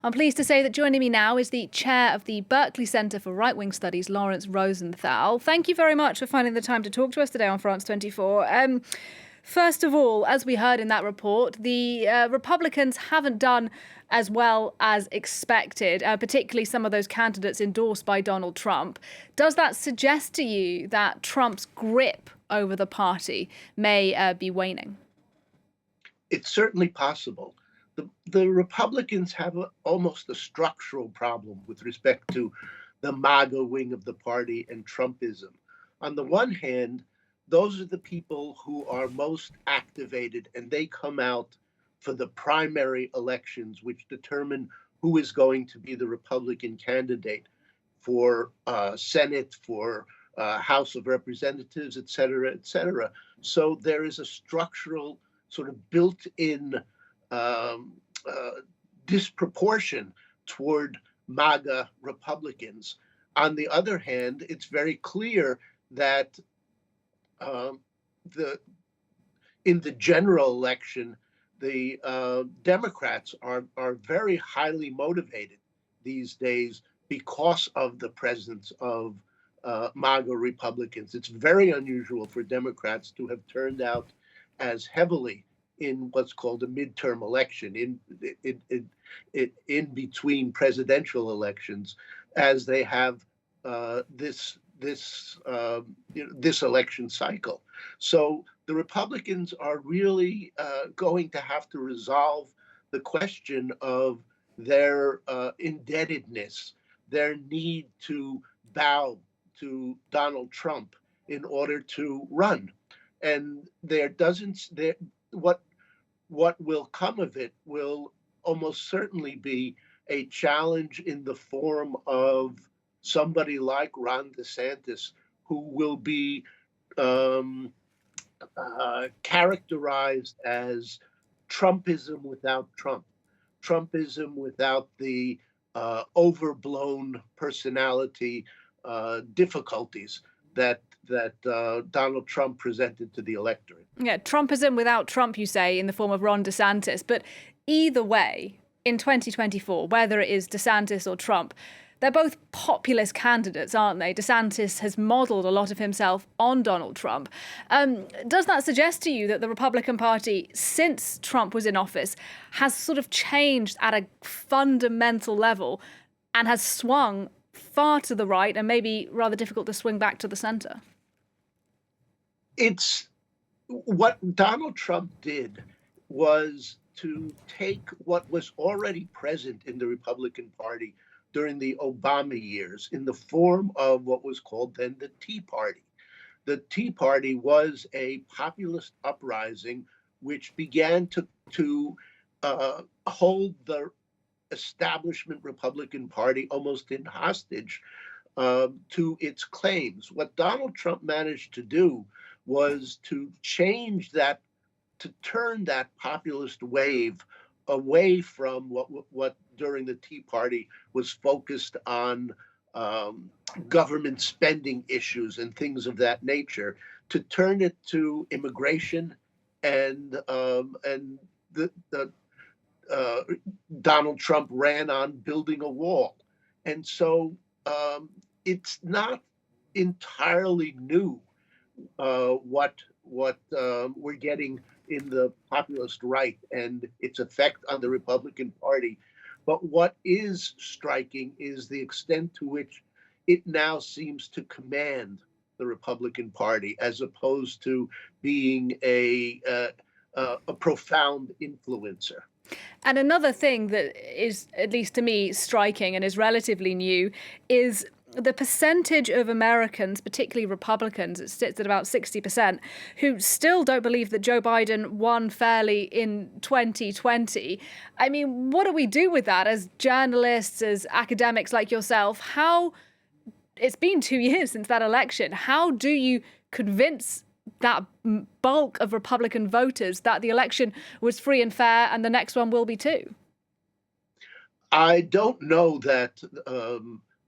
I'm pleased to say that joining me now is the chair of the Berkeley Center for Right-Wing Studies, Lawrence Rosenthal. Thank you very much for finding the time to talk to us today on France 24. First of all, as we heard in that report, the Republicans haven't done as well as expected, particularly some of those candidates endorsed by Donald Trump. Does that suggest to you that Trump's grip over the party may be waning? It's certainly possible. The Republicans have almost a structural problem with respect to the MAGA wing of the party and Trumpism. On the one hand, those are the people who are most activated, and they come out for the primary elections, which determine who is going to be the Republican candidate for Senate, for House of Representatives, et cetera, et cetera. So there is a structural sort of built-in um, disproportion toward MAGA Republicans. On the other hand, it's very clear that um, in the general election, the Democrats are very highly motivated these days because of the presence of MAGA Republicans. It's very unusual for Democrats to have turned out as heavily in what's called a midterm election, in between presidential elections, as they have this election cycle. So the Republicans are really going to have to resolve the question of their indebtedness, their need to bow to Donald Trump in order to run. And what will come of it will almost certainly be a challenge in the form of somebody like Ron DeSantis, who will be characterized as Trumpism without Trump, Trumpism without the overblown personality difficulties that Donald Trump presented to the electorate. Yeah, Trumpism without Trump, you say, in the form of Ron DeSantis. But either way, in 2024, whether it is DeSantis or Trump, they're both populist candidates, aren't they? DeSantis has modeled a lot of himself on Donald Trump. Does that suggest to you that the Republican Party, since Trump was in office, has sort of changed at a fundamental level and has swung far to the right and maybe rather difficult to swing back to the center? It's what Donald Trump did was to take what was already present in the Republican Party during the Obama years in the form of what was called then the Tea Party. The Tea Party was a populist uprising which began to hold the establishment Republican Party almost in hostage to its claims. What Donald Trump managed to do was to change that, to turn that populist wave away from what during the Tea Party was focused on government spending issues and things of that nature, to turn it to immigration and Donald Trump ran on building a wall. And so it's not entirely new what we're getting in the populist right and its effect on the Republican Party. But what is striking is the extent to which it now seems to command the Republican Party as opposed to being a profound influencer. And another thing that is, at least to me, striking and is relatively new is the percentage of Americans, particularly Republicans, it sits at about 60%, who still don't believe that Joe Biden won fairly in 2020. I mean, what do we do with that as journalists, as academics like yourself? It's been 2 years since that election. How do you convince that bulk of Republican voters that the election was free and fair and the next one will be too? I don't know that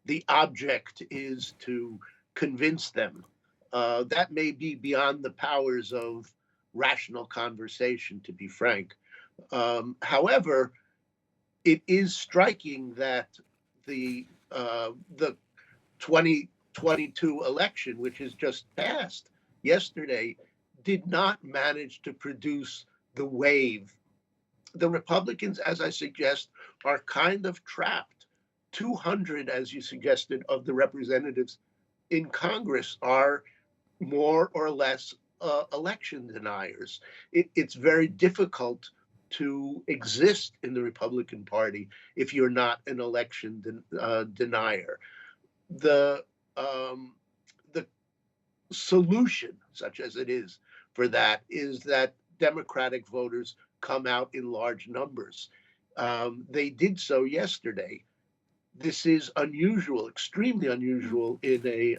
the object is to convince them. That may be beyond the powers of rational conversation, to be frank. However, it is striking that the 2022 election, which has just passed yesterday, did not manage to produce the wave. The Republicans, as I suggest, are kind of trapped. 200, as you suggested, of the representatives in Congress are more or less election deniers. It's very difficult to exist in the Republican Party if you're not an election denier. The the solution, such as it is for that, is that Democratic voters come out in large numbers. They did so yesterday. This is unusual, extremely unusual in a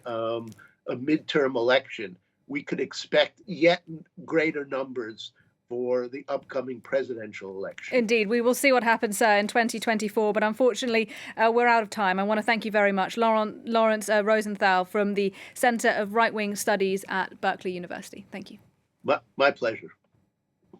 midterm election. We could expect yet greater numbers for the upcoming presidential election. Indeed, we will see what happens in 2024, but unfortunately, we're out of time. I want to thank you very much, Lawrence Rosenthal from the Center of Right-Wing Studies at Berkeley University. Thank you. My pleasure.